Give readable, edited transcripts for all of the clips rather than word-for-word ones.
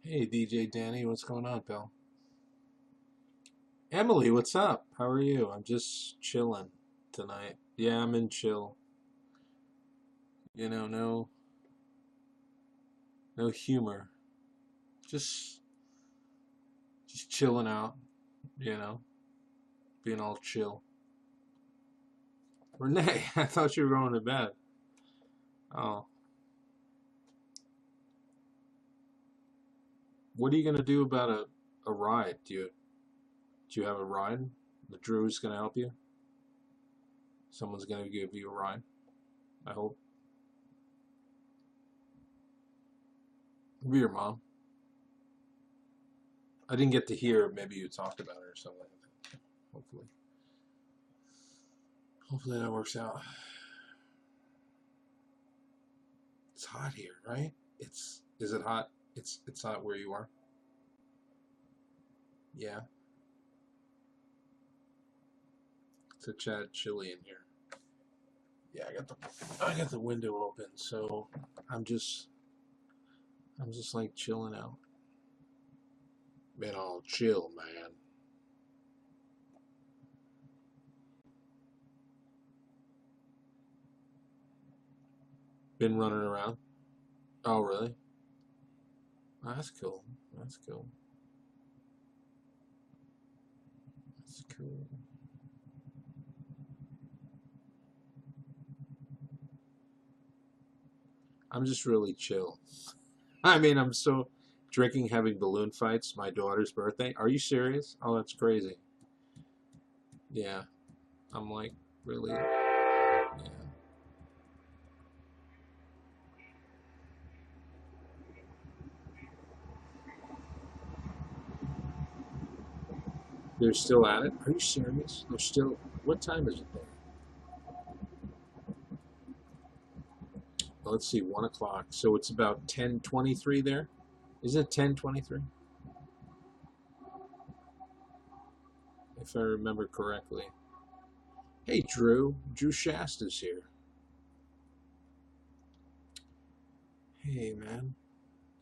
Hey DJ Danny, what's going on, pal? Emily, what's up? How are you? I'm just chilling tonight. Yeah, I'm in chill. No humor. Just just chilling out, you know, being all chill. Renee, I thought you were going to bed. Oh, what are you gonna do about a ride? Do you have a ride? The Drew's gonna help you? Someone's gonna give you a ride, I hope. Maybe your mom. I didn't get to hear maybe you talked about it or something like that. Hopefully. Hopefully that works out. It's hot here, right? Is it hot? It's hot where you are. Yeah, it's a Chad chilly in here. Yeah, I got the window open, so I'm just I'm just like chilling out. Been all chill, man. Been running around. Oh, really? Oh, that's cool. That's cool. That's cool. I'm just really chill. I mean, I'm so drinking, having balloon fights. My daughter's birthday. Are you serious? Oh, that's crazy. Yeah, I'm like really. Yeah. They're still at it? Are you serious? They're still. What time is it there? Let's see, 1 o'clock. So it's about 10:23 there. Is it 10:23? If I remember correctly. Hey, Drew. Drew Shasta's here. Hey, man.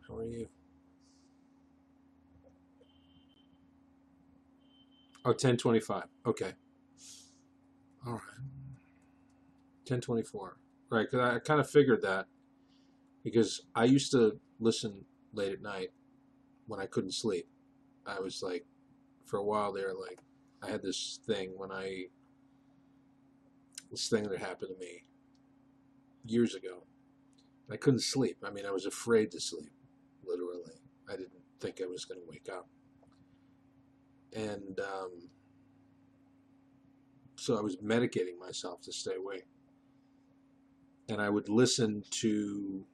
How are you? Oh, 10:25. Okay. All right. 10:24. Right, because I kind of figured that because I used to listen late at night when I couldn't sleep. I was like, for a while there, like, I had this thing that happened to me years ago. I couldn't sleep. I mean, I was afraid to sleep, literally. I didn't think I was going to wake up. And so I was medicating myself to stay awake. And I would listen to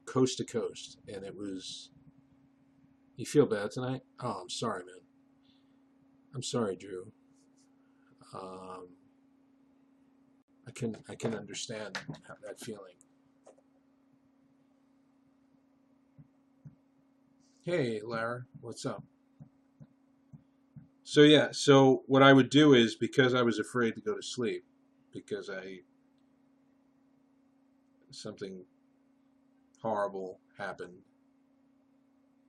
Coast, and it was. You feel bad tonight? Oh, I'm sorry, man. I'm sorry, Drew. Um, I can understand that feeling. Hey, Lara, what's up? So yeah, so what I would do is because I was afraid to go to sleep because I something horrible happened.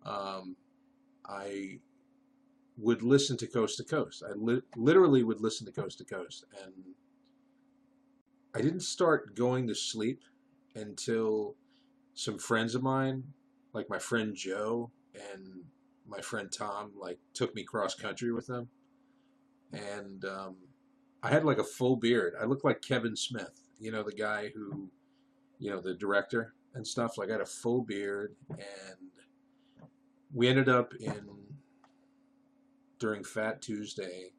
Um, I would listen to Coast. I literally would listen to Coast, and I didn't start going to sleep until some friends of mine, like my friend Joe and my friend Tom, like took me cross country with them, and I had like a full beard. I looked like Kevin Smith, the guy who, the director and stuff. Like I had a full beard, and we ended up in during Fat Tuesday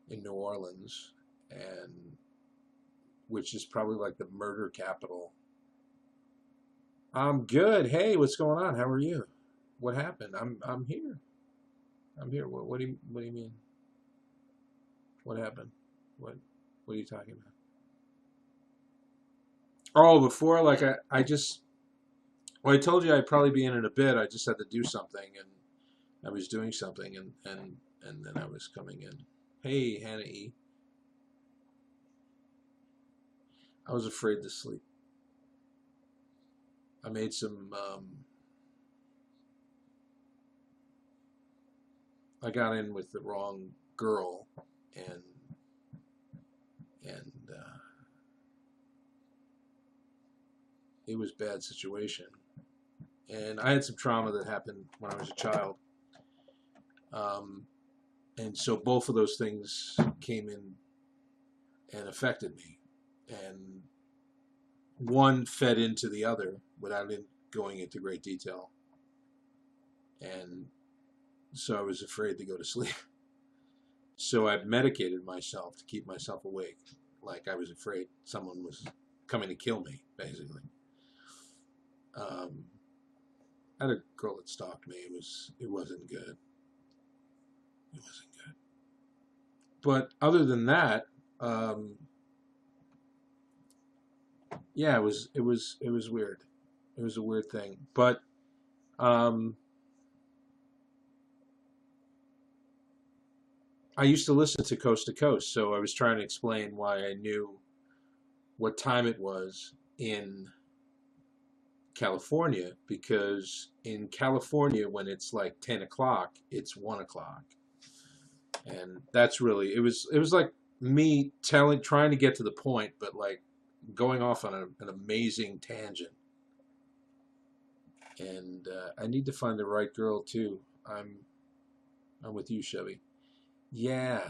in New Orleans, and which is probably like the murder capital. I'm good. Hey, what's going on? How are you? What happened? I'm here. I'm here. What do you mean? What happened? What what are you talking about? Oh, before like I just well I told you I'd probably be in a bit. I just had to do something and I was doing something and then I was coming in. Hey, Hannah E. I was afraid to sleep. I made some I got in with the wrong girl, and it was a bad situation. And I had some trauma that happened when I was a child. Um, and so both of those things came in and affected me. And one fed into the other without going into great detail. And so I was afraid to go to sleep. So I medicated myself to keep myself awake. Like I was afraid someone was coming to kill me, basically. I had a girl that stalked me. It wasn't good. It wasn't good. But other than that, yeah, it was weird. It was a weird thing. But um, I used to listen to Coast, so I was trying to explain why I knew what time it was in California, because in California when it's like 10 o'clock, it's 1 o'clock. And that's really, it was like me trying to get to the point, but like going off on an amazing tangent. And I need to find the right girl too. I'm with you, Chevy. Yeah.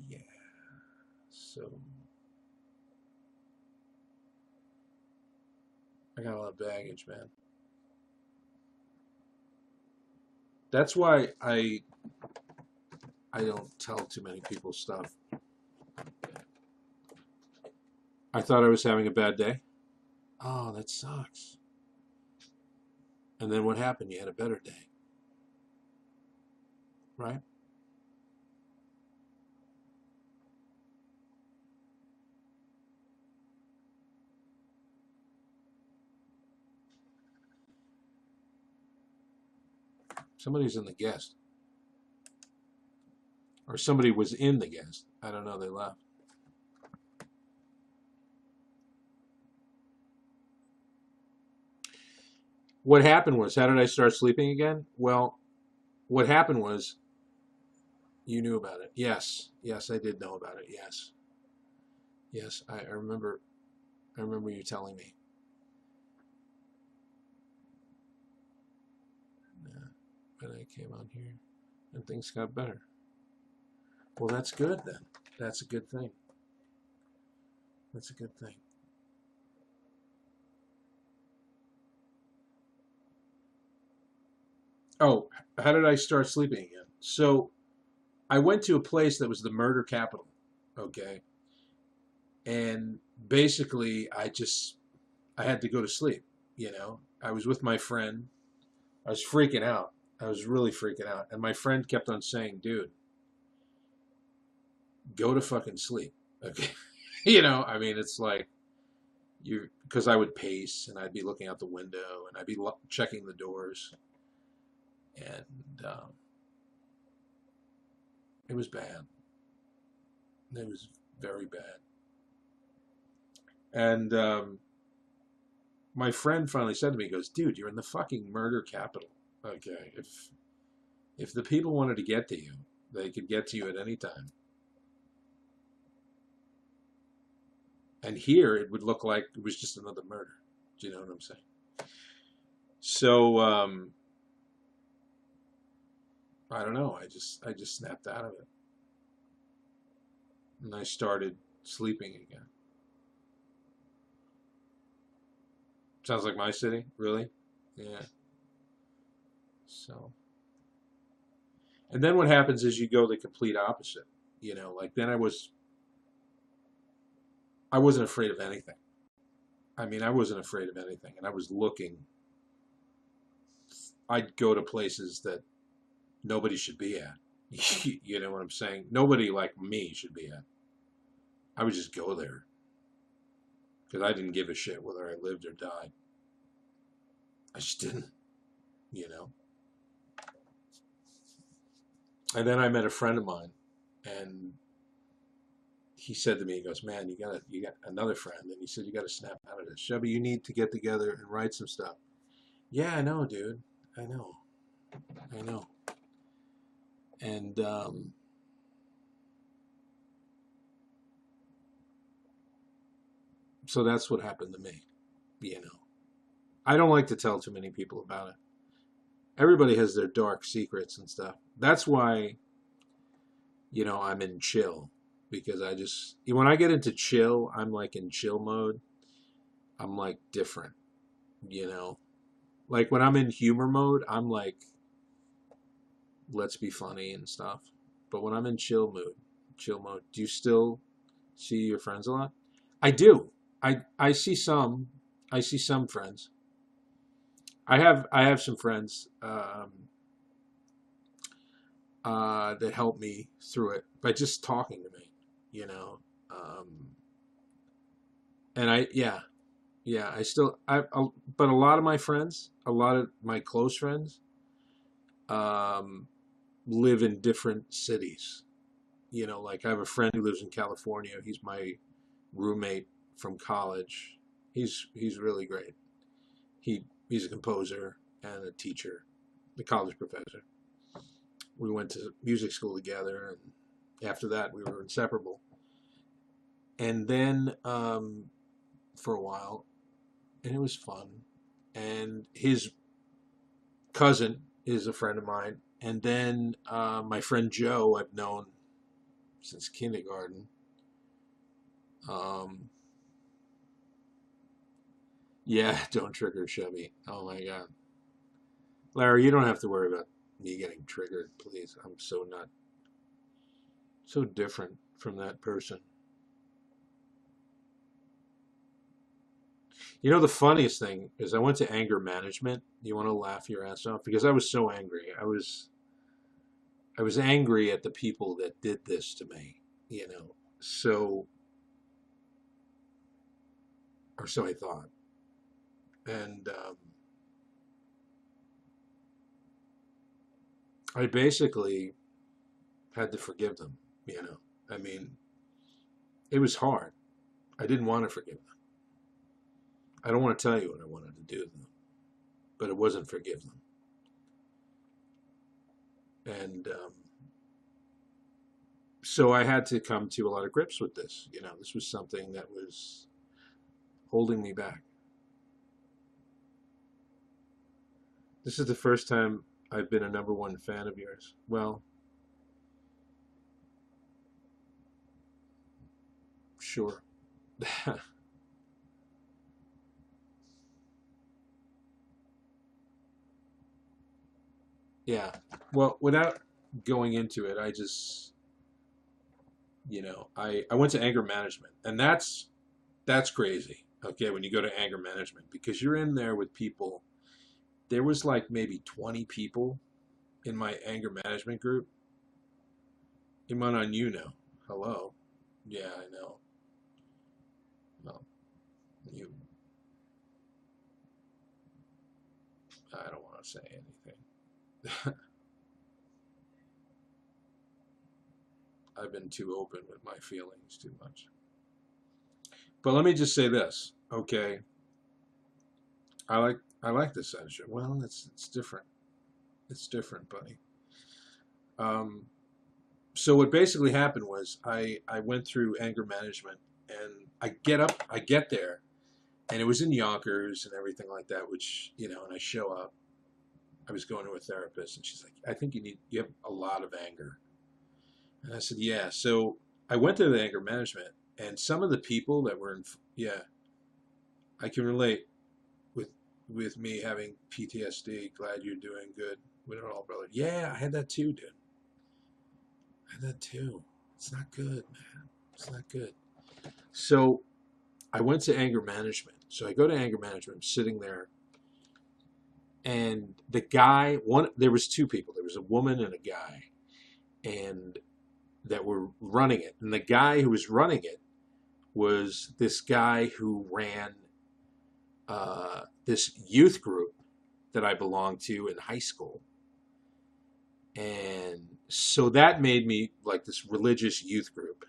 Yeah. So I got a lot of baggage, man. That's why I don't tell too many people stuff. I thought I was having a bad day. Oh, that sucks. And then what happened? You had a better day, right? Somebody's in the guest. Or somebody was in the guest. I don't know, they left. What happened was, how did I start sleeping again? Well, what happened was, you knew about it. Yes, yes, I did know about it. Yes, yes, I remember. I remember you telling me. Yeah, but I came on here, and things got better. Well, that's good then. That's a good thing. That's a good thing. Oh, how did I start sleeping again? So I went to a place that was the murder capital. Okay, and basically I had to go to sleep. You know, I was with my friend. I was freaking out. I was really freaking out. And my friend kept on saying, dude, go to fucking sleep. Okay. You know, I mean, it's like because I would pace and I'd be looking out the window and I'd be checking the doors. And it was bad. It was very bad. And my friend finally said to me, he goes, dude, you're in the fucking murder capital. Okay. If the people wanted to get to you, they could get to you at any time. And here it would look like it was just another murder. Do you know what I'm saying? So I don't know. I just snapped out of it, and I started sleeping again. Sounds like my city, really? Yeah. So, and then what happens is you go the complete opposite. You know, like then I wasn't afraid of anything. I mean, I wasn't afraid of anything, and I was looking. I'd go to places that nobody should be at. You know what I'm saying? Nobody like me should be at. I would just go there because I didn't give a shit whether I lived or died. I just didn't, you know. And then I met a friend of mine, and he said to me, he goes, "Man, you got another friend," and he said, "You got to snap out of this, Chubby. You need to get together and write some stuff." Yeah, I know, dude. I know. I know. And so that's what happened to me. You know, I don't like to tell too many people about it. Everybody has their dark secrets and stuff. That's why, I'm in chill, because when I get into chill, I'm like in chill mode. I'm like different, you know. Like when I'm in humor mode, I'm like, let's be funny and stuff. But when I'm in chill mode, do you still see your friends a lot? I do. I see some. I see some friends. I have some friends that help me through it by just talking to me, you know. Um, and yeah, but a lot of my friends, a lot of my close friends, um, live in different cities. Like I have a friend who lives in California. He's my roommate from college. He's really great. He's a composer and a teacher, a college professor. We went to music school together, and after that, we were inseparable. And then for a while, and it was fun. And his cousin is a friend of mine. And then my friend Joe, I've known since kindergarten. Um, yeah, don't trigger Chevy. Oh my God. Larry, you don't have to worry about me getting triggered, please. I'm so not so different from that person. The funniest thing is I went to anger management. You want to laugh your ass off because I was so angry. I was angry at the people that did this to me, you know. So or so I thought. And I basically had to forgive them, you know. I mean, it was hard. I didn't want to forgive them. I don't want to tell you what I wanted to do to them, but it wasn't forgive them. And so I had to come to a lot of grips with this. This was something that was holding me back. This is the first time I've been a number one fan of yours. Well, sure. Yeah. Well, without going into it, I went to anger management, and that's crazy. Okay, when you go to anger management, because you're in there with people. There was like maybe 20 people in my anger management group. You went on YouNow. Hello. Yeah, I know. Well, you. I don't want to say anything. I've been too open with my feelings too much. But let me just say this, okay? I like the censorship. Well, it's different. It's different, buddy. Um, so what basically happened was I went through anger management, and I get there, and it was in Yonkers and everything like that, which, and I show up. I was going to a therapist, and she's like, I think you have a lot of anger. And I said, yeah. So I went to the anger management, and some of the people that were yeah, I can relate with me having PTSD. Glad you're doing good with it all, brother. Yeah, I had that too, dude. I had that too. It's not good, man. It's not good. So I went to anger management. So I go to anger management, I'm sitting there, and there was two people. There was a woman and a guy, and that were running it. And the guy who was running it was this guy who ran this youth group that I belonged to in high school. And so that made me like this religious youth group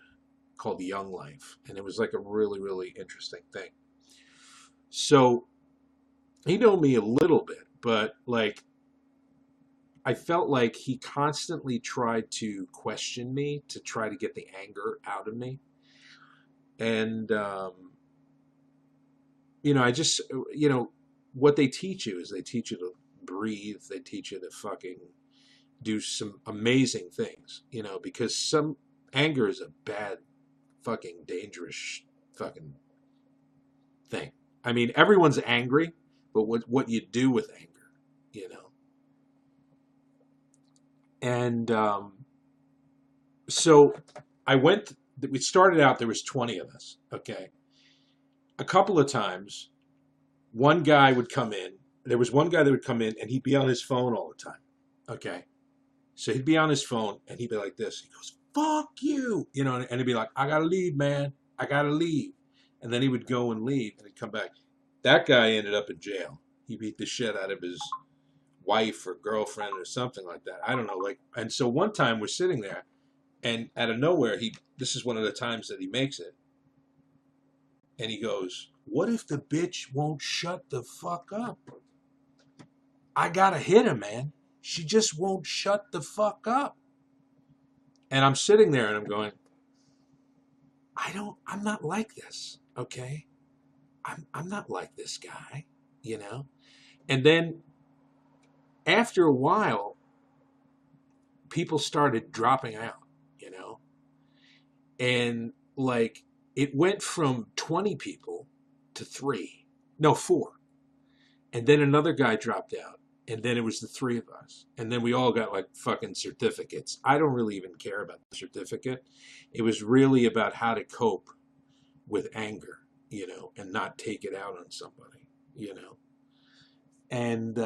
called Young Life. And it was like a really, really interesting thing. So he knew me a little bit, but like I felt like he constantly tried to question me to try to get the anger out of me. And, I just, what they teach you is they teach you to breathe. They teach you to fucking do some amazing things, because some anger is a bad, fucking dangerous fucking thing. I mean, everyone's angry, but what you do with anger, you know. And so we started out, there was 20 of us, okay. A couple of times, one guy would come in. There was one guy that would come in, and he'd be on his phone all the time, okay. So he'd be on his phone, and he'd be like this. He goes, fuck you, and he'd be like, I gotta leave, man. I gotta leave. And then he would go and leave, and he'd come back. That guy ended up in jail. He beat the shit out of his wife or girlfriend or something like that. I don't know. And so one time we're sitting there, and out of nowhere, this is one of the times that he makes it, and he goes, what if the bitch won't shut the fuck up? I gotta hit her, man. She just won't shut the fuck up. And I'm sitting there and I'm going, I'm not like this, okay? I'm not like this guy, And then after a while, people started dropping out, And like it went from 20 people to 3. No, 4. And then another guy dropped out. And then it was the 3 of us. And then we all got like fucking certificates. I don't really even care about the certificate. It was really about how to cope with anger, and not take it out on somebody, And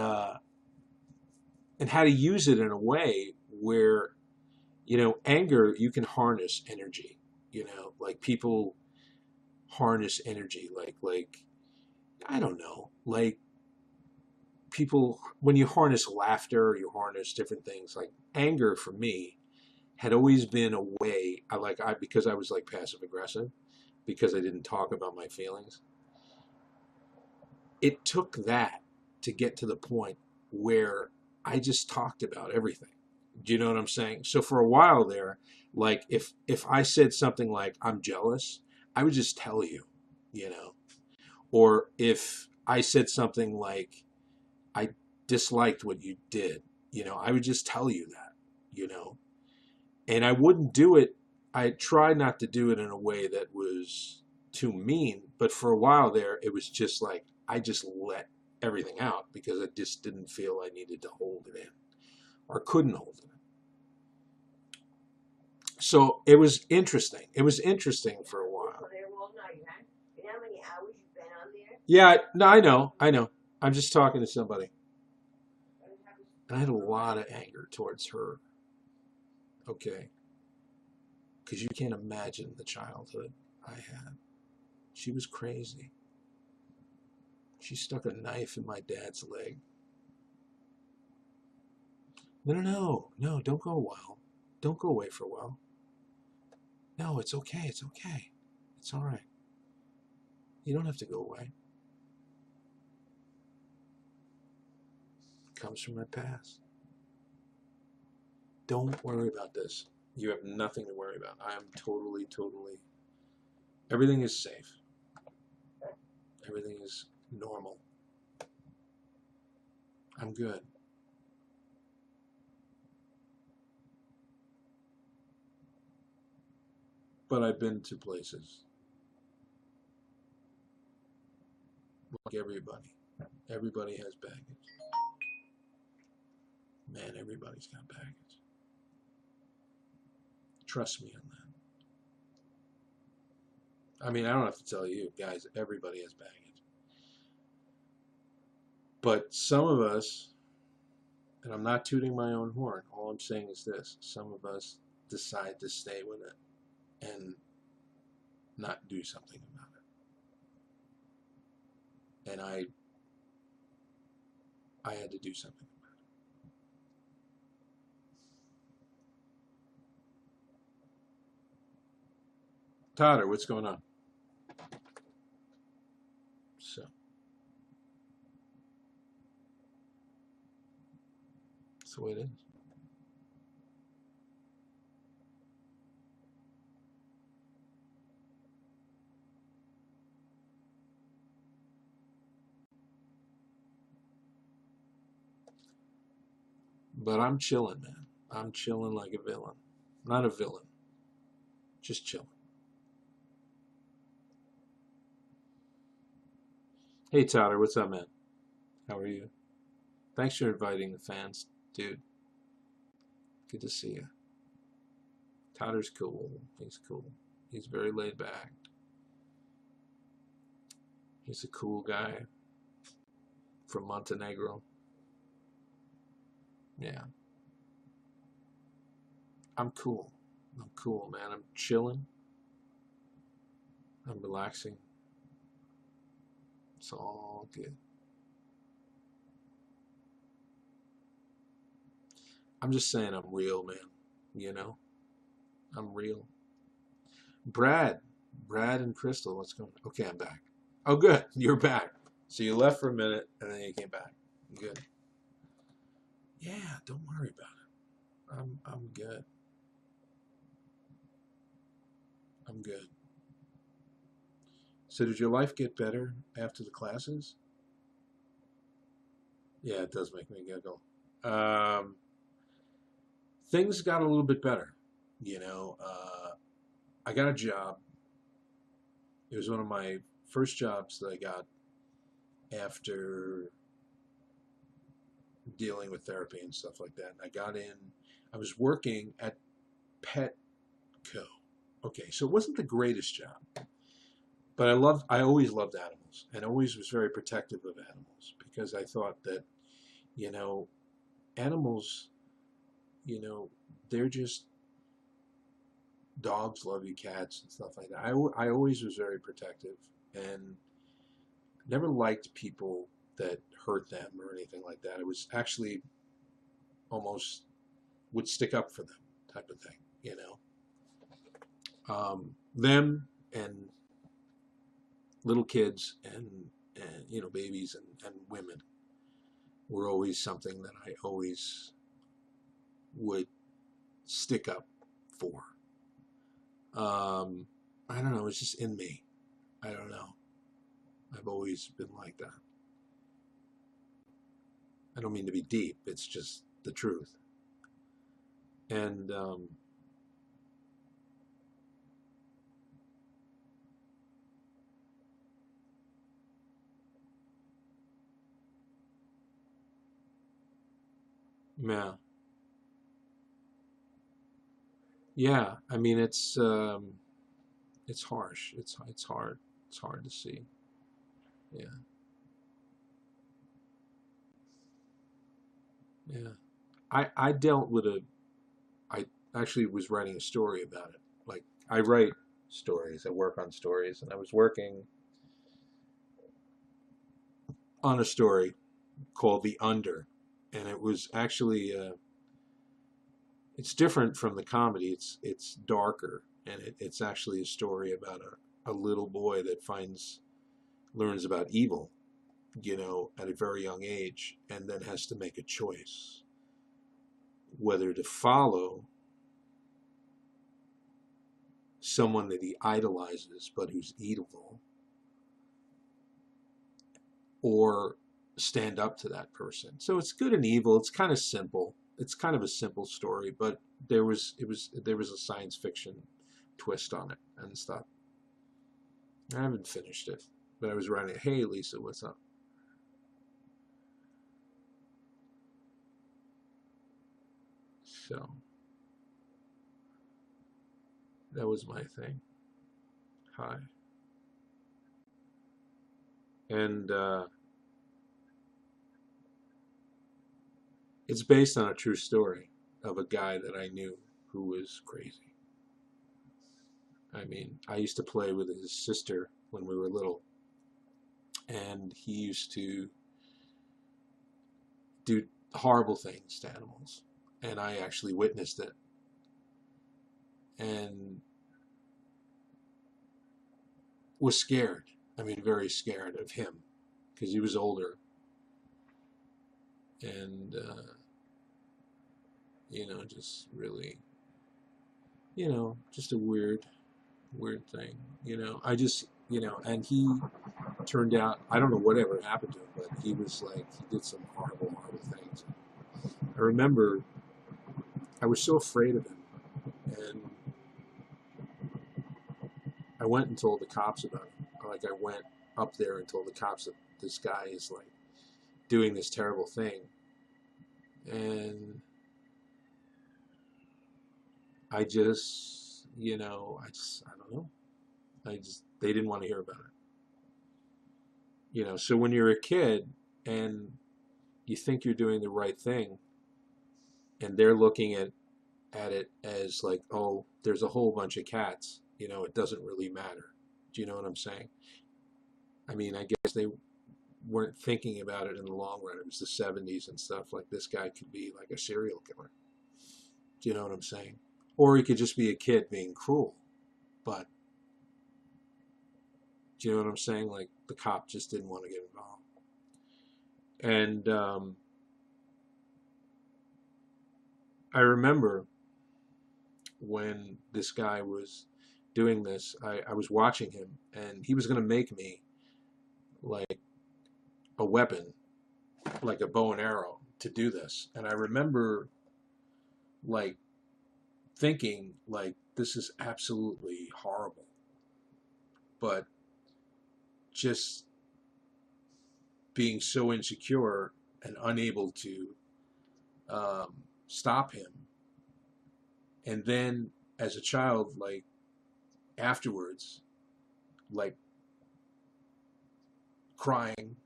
how to use it in a way where, anger, you can harness energy, like people harness energy, like, I don't know, like people, when you harness laughter, you harness different things. Like anger for me had always been a way because I was like passive aggressive, because I didn't talk about my feelings. It took that to get to the point where I just talked about everything. Do you know what I'm saying? So for a while there, like if I said something like I'm jealous, I would just tell you, Or if I said something like I disliked what you did, I would just tell you that, And I wouldn't do it. I tried not to do it in a way that was too mean, but for a while there, it was just like I just let everything out because I just didn't feel I needed to hold it in or couldn't hold it in. So it was interesting. It was interesting for a while. You know how many hours you've been on there? Yeah, no, I know. I'm just talking to somebody. And I had a lot of anger towards her. Okay. Because you can't imagine the childhood I had. She was crazy. She stuck a knife in my dad's leg. No, don't go a while. Don't go away for a while. No, it's okay. It's okay. It's all right. You don't have to go away. It comes from my past. Don't worry about this. You have nothing to worry about. I am totally, everything is safe. Everything is normal. I'm good. But I've been to places. Like everybody. Everybody has baggage. Man, everybody's got baggage. Trust me on that. I mean, I don't have to tell you, guys, everybody has baggage. But some of us, and I'm not tooting my own horn, all I'm saying is this, some of us decide to stay with it and not do something about it. And I had to do something about it. Totter, what's going on? So, that's the way it is. But I'm chilling, man. I'm chilling like a villain. Not a villain, just chilling. Hey, Tyler, what's up, man? How are you? Thanks for inviting the fans, dude. Good to see you. Tyler's cool. He's cool. He's very laid back. He's a cool guy from Montenegro. Yeah. I'm cool. I'm cool, man. I'm chilling. I'm relaxing. It's all good. I'm just saying I'm real, man. You know? I'm real. Brad. Brad and Crystal, what's going on? Okay, I'm back. Oh, good. You're back. So you left for a minute and then you came back. Good. Yeah, don't worry about it. I'm good. I'm good. So did your life get better after the classes? Yeah, it does make me giggle. Um, Things got a little bit better. You know, I got a job. It was one of my first jobs that I got after dealing with therapy and stuff like that. And I got in, I was working at Petco. Okay, so it wasn't the greatest job, but I always loved animals and always was very protective of animals because I thought that, you know, animals, you know, they're just dogs love you, cats and stuff like that. I always was very protective and never liked people that hurt them or anything like that. It was actually almost would stick up for them type of thing, you know. Them and little kids and you know, babies and women were always something that I always would stick up for. I don't know, it's just in me. I don't know. I've always been like that. I don't mean to be deep, it's just the truth. And yeah, yeah. I mean, it's harsh. It's hard. It's hard to see. Yeah, yeah. I dealt with a. I actually was writing a story about it. Like I write stories. I work on stories, and I was working on a story called The Under, and it was actually it's different from the comedy. It's darker, and it's actually a story about a little boy that learns about evil, you know, at a very young age, and then has to make a choice whether to follow someone that he idolizes but who's evil, or stand up to that person. So it's good and evil. It's kind of simple. It's kind of a simple story, but there was a science fiction twist on it and stuff. I haven't finished it, but I was writing it. Hey, Lisa, what's up? So that was my thing. Hi. And it's based on a true story of a guy that I knew who was crazy. I mean, I used to play with his sister when we were little, and he used to do horrible things to animals, and I actually witnessed it, and was scared. I mean, very scared of him because he was older, and you know, just really, you know, just a weird thing. You know, I just, you know, and he turned out, I don't know whatever happened to him, but he was like, he did some horrible things. I remember I was so afraid of him, and I went and told the cops about it. Like I went up there and told the cops that this guy is like doing this terrible thing, and I just, I don't know. They didn't want to hear about it. So when you're a kid and you think you're doing the right thing, and they're looking at it as like, oh, there's a whole bunch of cats. It doesn't really matter. Do you know what I'm saying? I mean, I guess they weren't thinking about it in the long run. It was the 70s and stuff. Like this guy could be like a serial killer. Do you know what I'm saying? Or he could just be a kid being cruel. But do you know what I'm saying? Like the cop just didn't want to get involved. And I remember when this guy was doing this, I was watching him, and he was going to make me like a weapon, like a bow and arrow, to do this. And I remember like thinking like this is absolutely horrible, but just being so insecure and unable to stop him. And then as a child, like afterwards, like crying,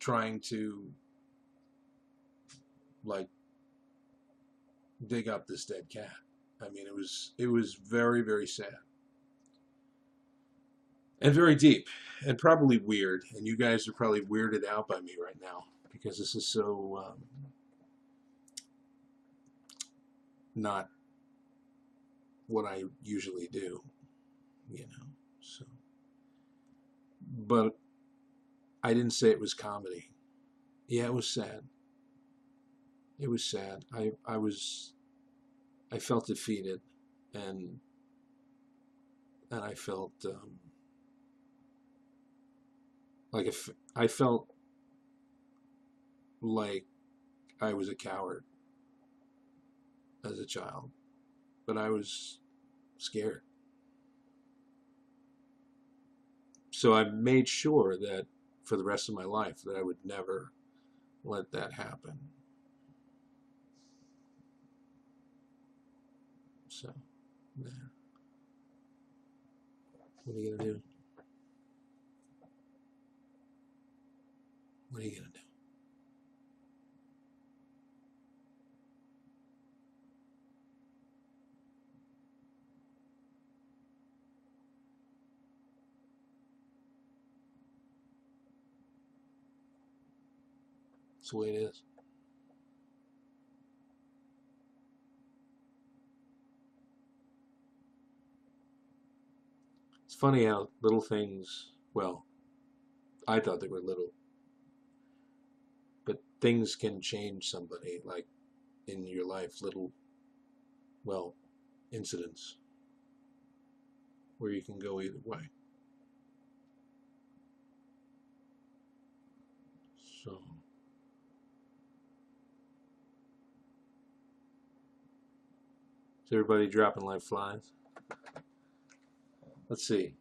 trying to like dig up this dead cat. I mean, it was very, very sad and very deep and probably weird. And you guys are probably weirded out by me right now because this is so not what I usually do, So, but I didn't say it was comedy. Yeah, it was sad. It was sad. I felt defeated, and I felt like if I felt like I was a coward as a child, but I was scared. So I made sure that for the rest of my life that I would never let that happen. So, yeah. What are you gonna do? What are you gonna do? It's the way it is. It's funny how little things, well, I thought they were little, but things can change somebody, like in your life, little, well, incidents where you can go either way. So, is everybody dropping like flies? Let's see.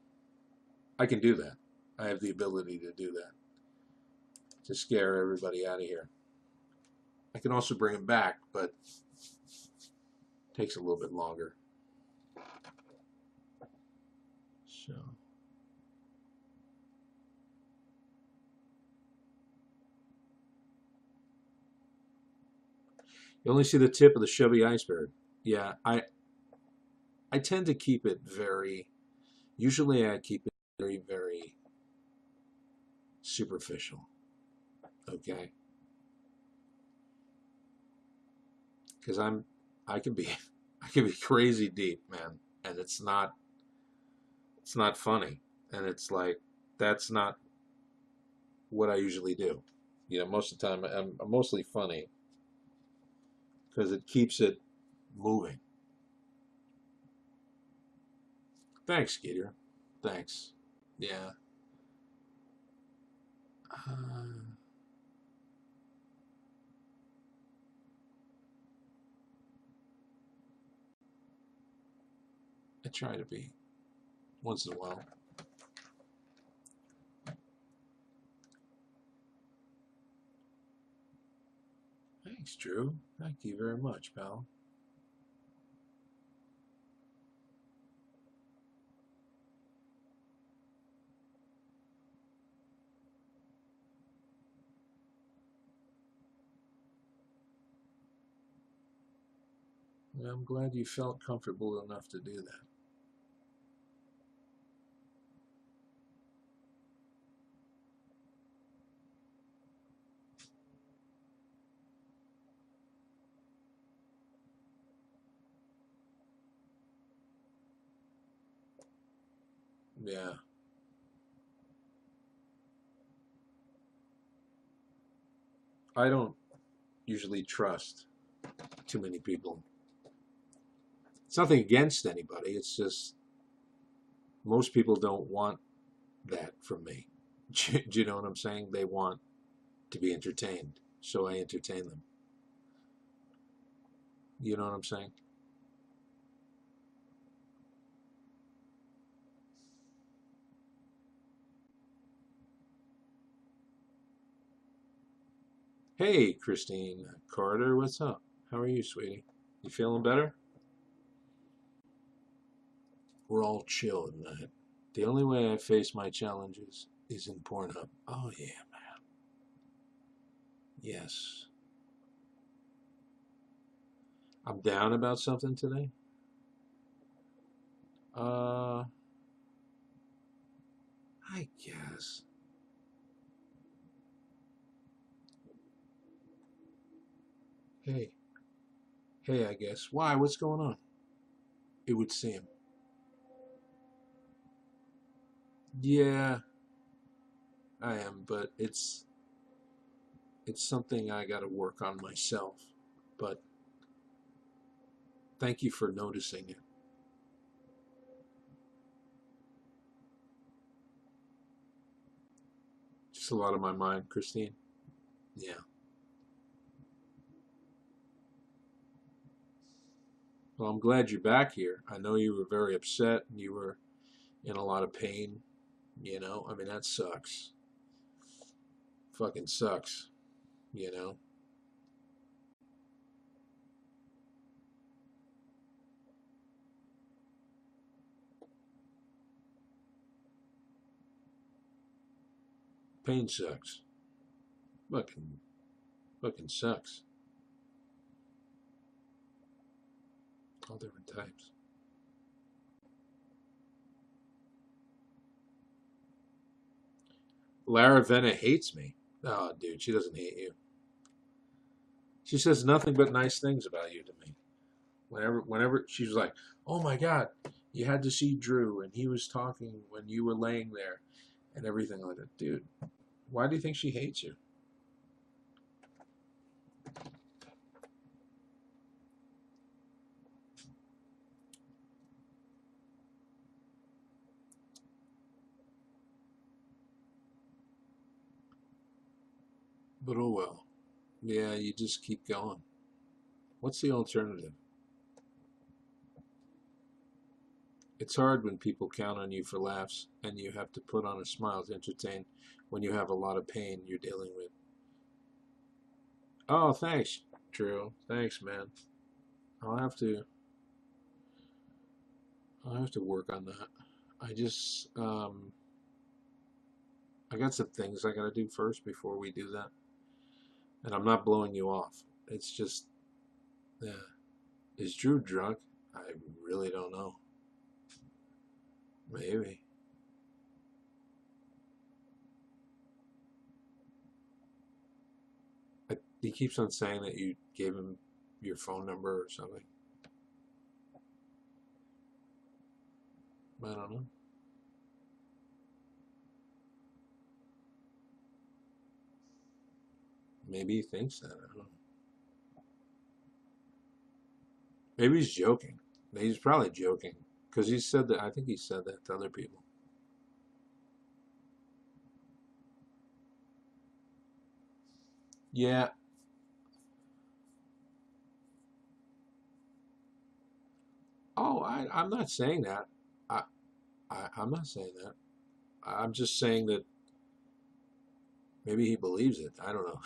I can do that. I have the ability to do that, to scare everybody out of here. I can also bring them back, but it takes a little bit longer. So, you only see the tip of the chubby iceberg. Yeah, I tend to keep it very. Usually, I keep it very, very superficial. Okay, because I can be, I can be crazy deep, man, and it's not funny, and it's like that's not what I usually do. Most of the time I'm mostly funny because it keeps it moving. Thanks, Skeeter. Thanks. Yeah. Uh, try to be once in a while. Thanks, Drew. Thank you very much, pal. I'm glad you felt comfortable enough to do that. Yeah. I don't usually trust too many people. It's nothing against anybody. It's just most people don't want that from me. Do you know what I'm saying? They want to be entertained, so I entertain them. You know what I'm saying? Hey, Christine Carter, what's up? How are you, sweetie? You feeling better? We're all chill at night. The only way I face my challenges is in Pornhub. Oh, yeah, man. Yes. I'm down about something today? Uh, I guess. Hey. Hey, I guess. Why? What's going on? It would seem. Yeah, I am, but it's something I got to work on myself. But thank you for noticing it. Just a lot on my mind, Christine. Yeah. Well, I'm glad you're back here. I know you were very upset and you were in a lot of pain. You know, I mean, that sucks. Fucking sucks. You know, pain sucks. Fucking, fucking sucks. All different types. Lara Venna hates me. Oh, dude, she doesn't hate you. She says nothing but nice things about you to me. Whenever she's like, "Oh my God, you had to see Drew, and he was talking when you were laying there, and everything like that." Dude, why do you think she hates you? But oh well. Yeah, you just keep going. What's the alternative? It's hard when people count on you for laughs, and you have to put on a smile to entertain when you have a lot of pain you're dealing with. Oh, thanks, Drew. Thanks, man. I'll have to I'll have to work on that. I just I got some things I got to do first before we do that. And I'm not blowing you off. It's just, yeah. Is Drew drunk? I really don't know. Maybe. He keeps on saying that you gave him your phone number or something. I don't know. Maybe he thinks that. I don't know. Maybe he's joking. He's probably joking because he said that. I think he said that to other people. Yeah. Oh, I'm not saying that. I, I'm not saying that. I'm just saying that maybe he believes it. I don't know.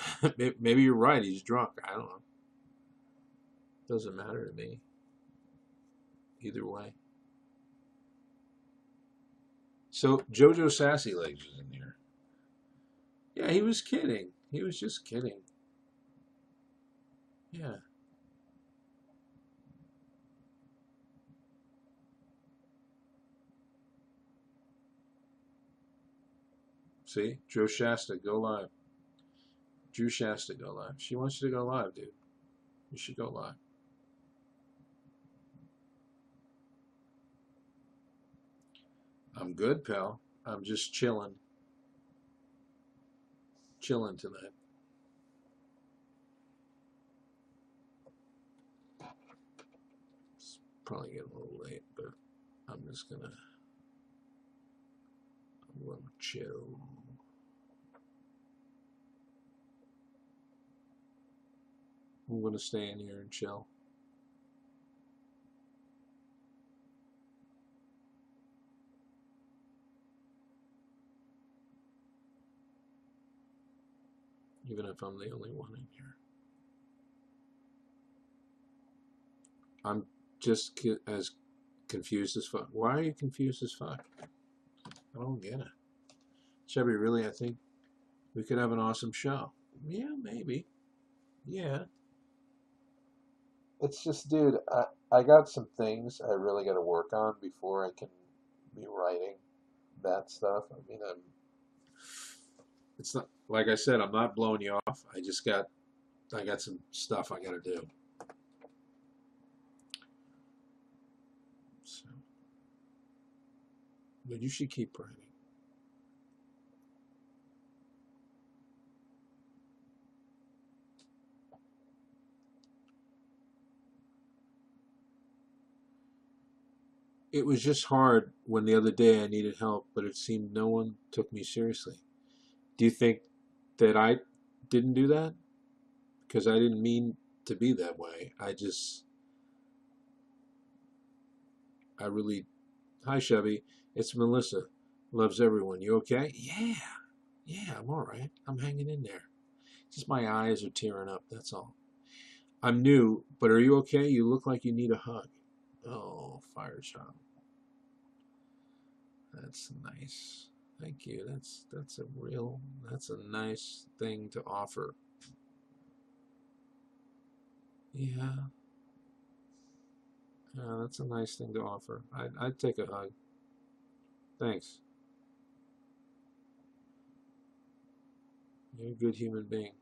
Maybe you're right. He's drunk. I don't know. Doesn't matter to me. Either way. So Jojo Sassy Legs was in here. Yeah, he was kidding. He was just kidding. Yeah. See? Joe Shasta, go live. Drew Shasta, go live. She wants you to go live, dude. You should go live. I'm good, pal. I'm just chilling. Chilling tonight. It's probably getting a little late, but I'm gonna chill. I'm gonna stay in here and chill. Even if I'm the only one in here. I'm just as confused as fuck. Why are you confused as fuck? I don't get it. Chevy, really, I think we could have an awesome show. Yeah, maybe. Yeah. It's just, dude, I got some things I really got to work on before I can be writing that stuff. I mean, it's not, like I said, I'm not blowing you off. I got some stuff I got to do. So, but you should keep writing. It was just hard when the other day I needed help, but it seemed no one took me seriously. Do you think that I didn't do that? Because I didn't mean to be that way. I really, hi Chevy, it's Melissa. Loves everyone. You okay? Yeah, yeah, I'm all right. I'm hanging in there. Just my eyes are tearing up, that's all. I'm new, but are you okay? You look like you need a hug. Oh, fire child. That's nice. Thank you. That's a nice thing to offer. Yeah. Yeah, that's a nice thing to offer. I'd take a hug. Thanks. You're a good human being.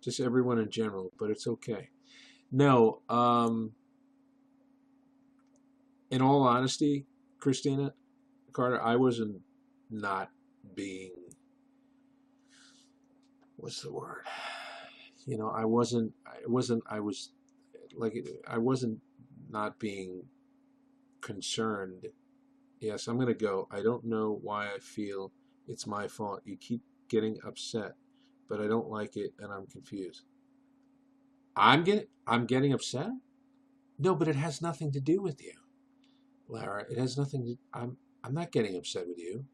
Just everyone in general, but it's okay. No, in all honesty, Christina Carter, I wasn't not being, what's the word? You know, I was like, I wasn't not being concerned. Yes, I'm gonna go. I don't know why I feel it's my fault. You keep getting upset, but I don't like it and I'm confused. I'm getting upset? No, but it has nothing to do with you, Lara. It has nothing to I'm not getting upset with you.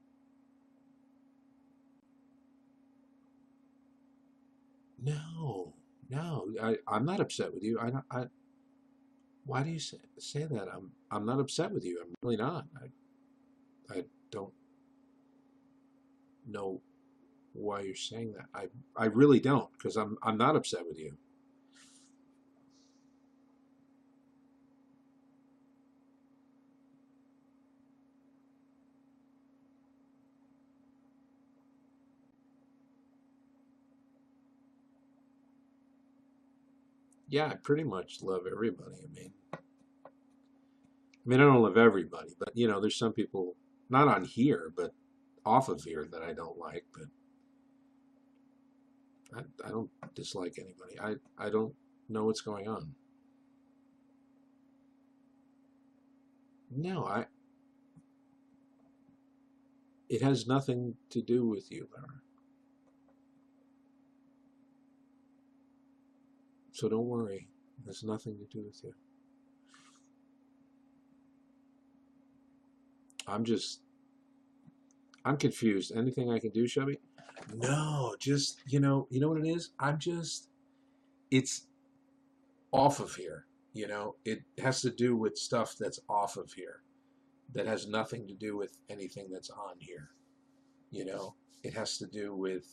No. No, I'm not upset with you. I why do you say that? I'm not upset with you. I'm really not. I don't know why you're saying that. I really don't, because I'm not upset with you. Yeah, I pretty much love everybody. I don't love everybody, but you know, there's some people not on here, but off of here that I don't like. But I don't dislike anybody. I don't know what's going on. No, it has nothing to do with you, Lara. So don't worry. It has nothing to do with you. I'm confused. Anything I can do, Chubby? No, just, you know what it is? It's off of here. It has to do with stuff that's off of here that has nothing to do with anything that's on here. It has to do with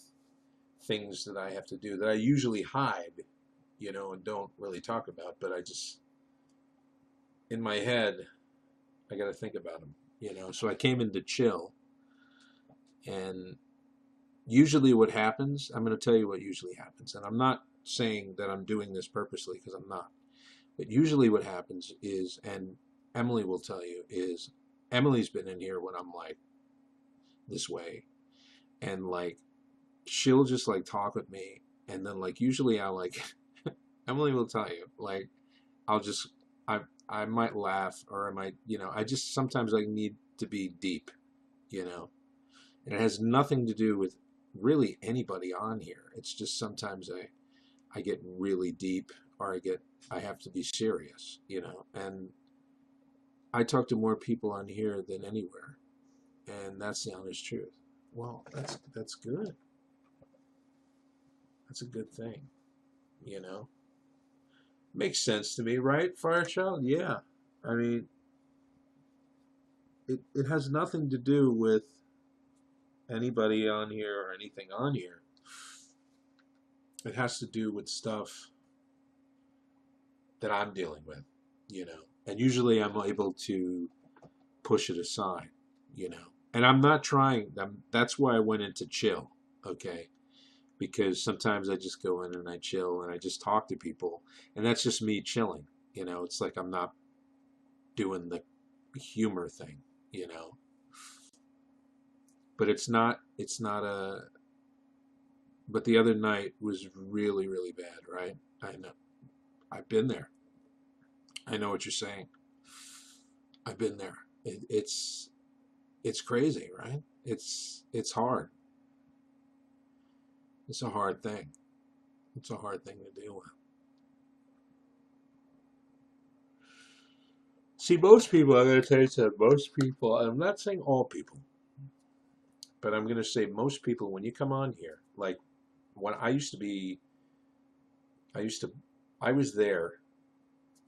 things that I have to do that I usually hide, and don't really talk about, but in my head, I got to think about them, So I came in to chill, and usually what happens, I'm going to tell you what usually happens, and I'm not saying that I'm doing this purposely because I'm not, but usually what happens is, and Emily will tell you, is Emily's been in here when I'm like this way, and like she'll just like talk with me, and then like usually I'll like Emily will tell you, like I'll just I might laugh, or I might, I just sometimes I need to be deep, and it has nothing to do with really anybody on here. It's just sometimes I get really deep, or I have to be serious, and I talk to more people on here than anywhere, and that's the honest truth. Well, that's good. That's a good thing, you know. Makes sense to me, right, Firechild? Yeah. I mean, it has nothing to do with anybody on here or anything on here. It has to do with stuff that I'm dealing with. And usually I'm able to push it aside. And I'm not trying. That's why I went into chill, okay? Because sometimes I just go in and I chill and I just talk to people, and that's just me chilling. It's like I'm not doing the humor thing. But it's not a, but the other night was really, really bad, right? I know. I've been there. I know what you're saying. I've been there. It's crazy, right? It's hard. It's a hard thing. It's a hard thing to deal with. See, most people, I'm going to tell you something, most people, I'm not saying all people, but I'm going to say most people, when you come on here, like when I used to be, I was there,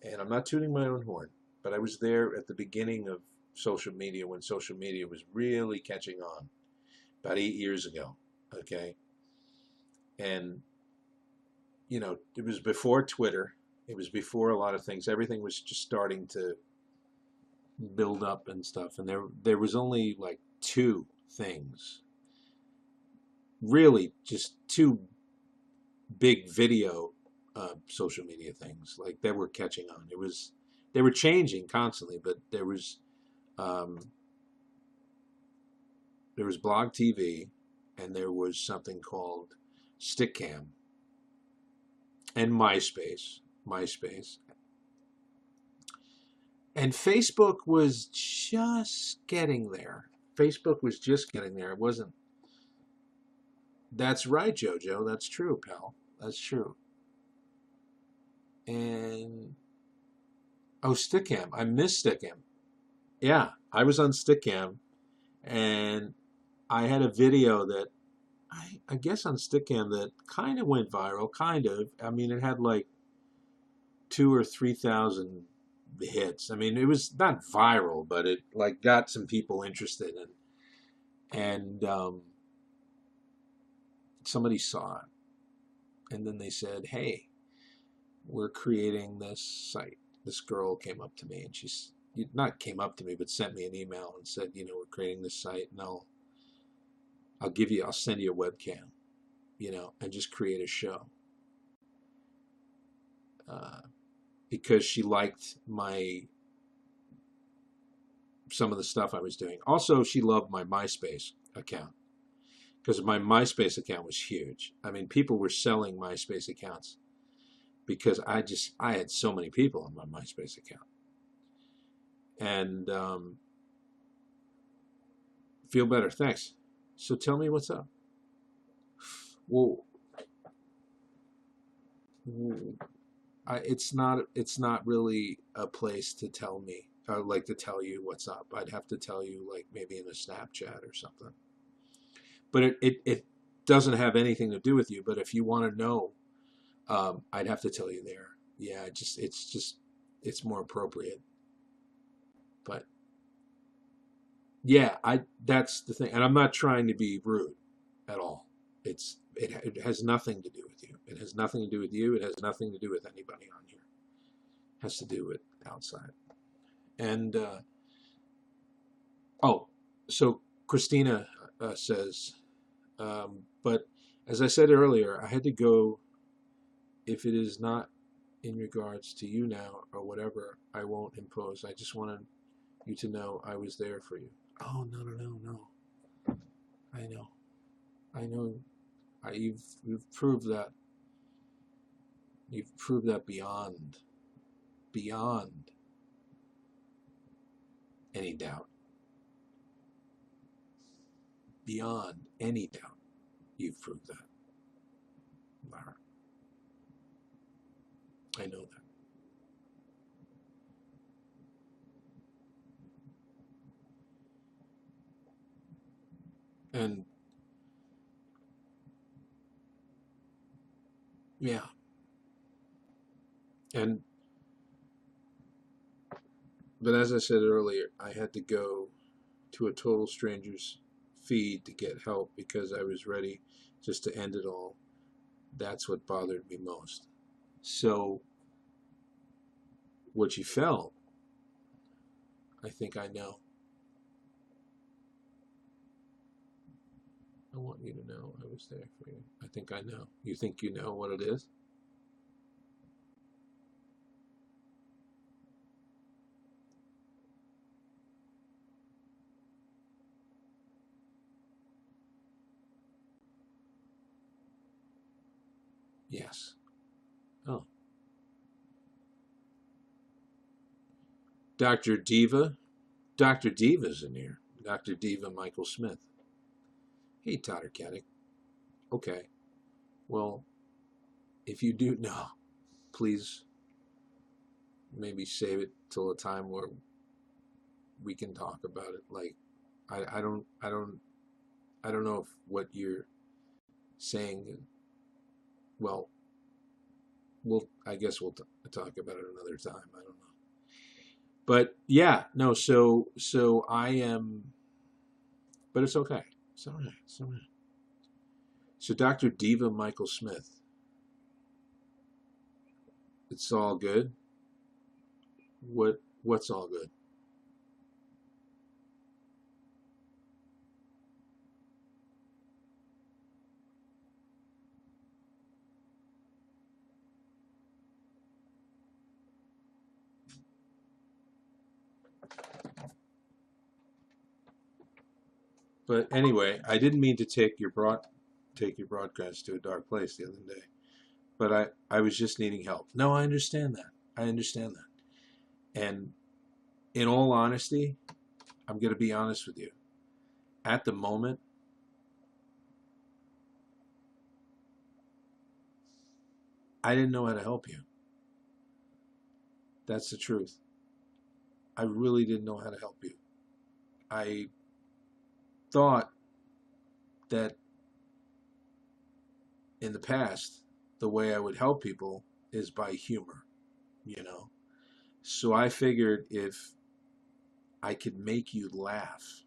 and I'm not tooting my own horn, but I was there at the beginning of social media when social media was really catching on, about 8 years ago, okay? And, it was before Twitter. It was before a lot of things. Everything was just starting to build up and stuff. And there was only like two things, really just two big video social media things like that were catching on. They were changing constantly, but there was Blog TV, and there was something called Stickcam, and MySpace, and Facebook was just getting there. Facebook was just getting there. It wasn't. That's right, Jojo. That's true, pal. That's true. And Stickcam. I miss Stickcam. Yeah, I was on Stickcam, and I had a video that I guess on Stickcam that kind of went viral. Kind of. I mean, it had like 2,000 or 3,000 hits. I mean, it was not viral, but it like got some people interested, and somebody saw it, and then they said, "Hey, we're creating this site." This girl came up to me, and she's not came up to me, but sent me an email and said, "We're creating this site, and I'll send you a webcam, and just create a show." Because she liked some of the stuff I was doing. Also, she loved my MySpace account, because my MySpace account was huge. I mean, people were selling MySpace accounts because I had so many people on my MySpace account. And feel better, thanks. So tell me what's up. Well, it's not really a place to tell me, like to tell you what's up. I'd have to tell you like maybe in a Snapchat or something. But it doesn't have anything to do with you. But if you want to know, I'd have to tell you there. Yeah, just it's more appropriate. But yeah, I that's the thing, and I'm not trying to be rude at all. It has nothing to do with you. It has nothing to do with you. It has nothing to do with anybody on here. It has to do with outside. And oh, so Christina says, but as I said earlier, I had to go. If it is not in regards to you now or whatever, I won't impose. I just wanted you to know I was there for you. Oh, no, no, no, no. I know. I know. You've proved that. You've proved that beyond any doubt. Beyond any doubt, you've proved that, Lara. I know that. And yeah, and but as I said earlier, I had to go to a total stranger's feed to get help because I was ready just to end it all. That's what bothered me most. So what you felt, I think I know. I want you to know I was there for you. I think I know. You think you know what it is? Yes. Oh. Dr. Diva. Dr. Diva's in here. Dr. Diva Michael Smith. Hey, Totter Caddick. Okay. Well, if you do know, please maybe save it till a time where we can talk about it. Like, I don't know if what you're saying. Well, I guess we'll talk about it another time. I don't know. But yeah, no. So I am, but it's okay. It's all right. It's all right. So Dr. Diva Michael Smith, it's all good. What's all good? But anyway, I didn't mean to take your broadcast to a dark place the other day. But I was just needing help. No, I understand that. I understand that. And in all honesty, I'm going to be honest with you. At the moment, I didn't know how to help you. That's the truth. I really didn't know how to help you. I thought that in the past, the way I would help people is by humor, you know. So I figured if I could make you laugh,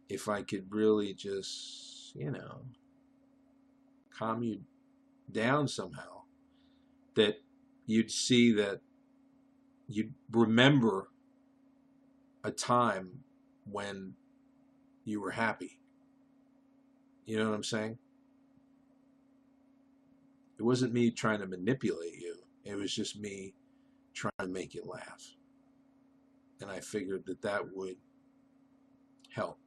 if I could really just, calm you down somehow, that you'd see that you'd remember a time when you were happy. You know what I'm saying? It wasn't me trying to manipulate you. It was just me trying to make you laugh. And I figured that that would help.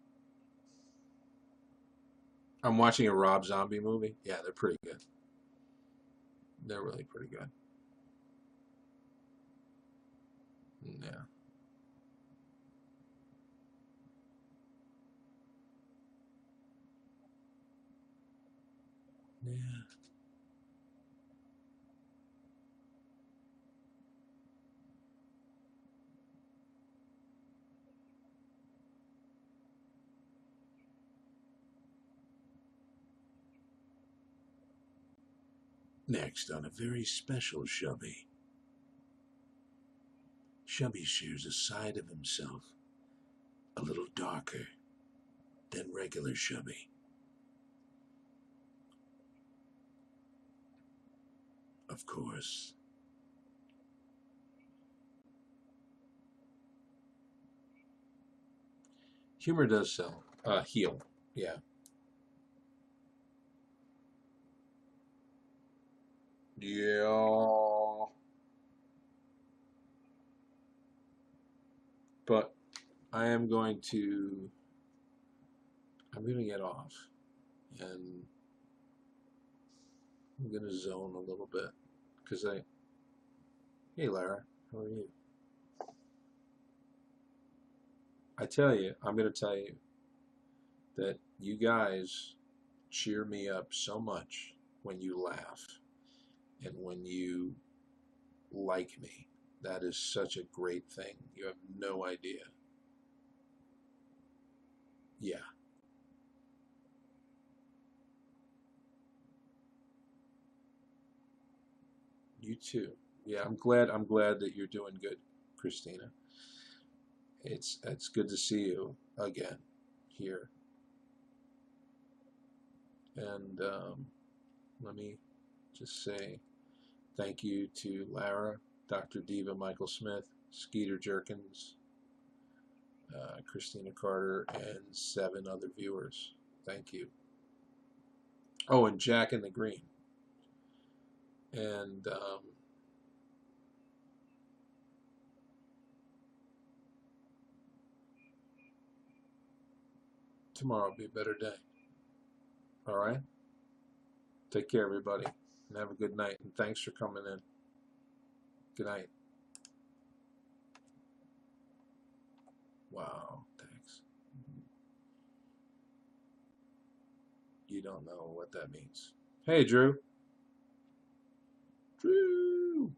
I'm watching a Rob Zombie movie. Yeah, they're pretty good. They're really pretty good. Yeah. Yeah. Next on a very special Shubby. Shubby shares a side of himself a little darker than regular Shubby. Of course. Humor does sell. Heal. Yeah. Yeah. But I'm going to get off, and I'm going to zone a little bit because hey Lara, how are you? I'm going to tell you that you guys cheer me up so much when you laugh and when you like me. That is such a great thing. You have no idea. Yeah. You too. Yeah, I'm glad that you're doing good, Christina. It's good to see you again here. And let me just say thank you to Lara, Dr. Diva Michael Smith, Skeeter Jerkins, Christina Carter, and 7 other viewers. Thank you. Oh, and Jack in the Green. And tomorrow will be a better day. All right? Take care, everybody, and have a good night. And thanks for coming in. Good night. Wow, thanks. You don't know what that means. Hey, Drew. Drew.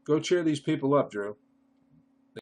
Go cheer these people up, Drew.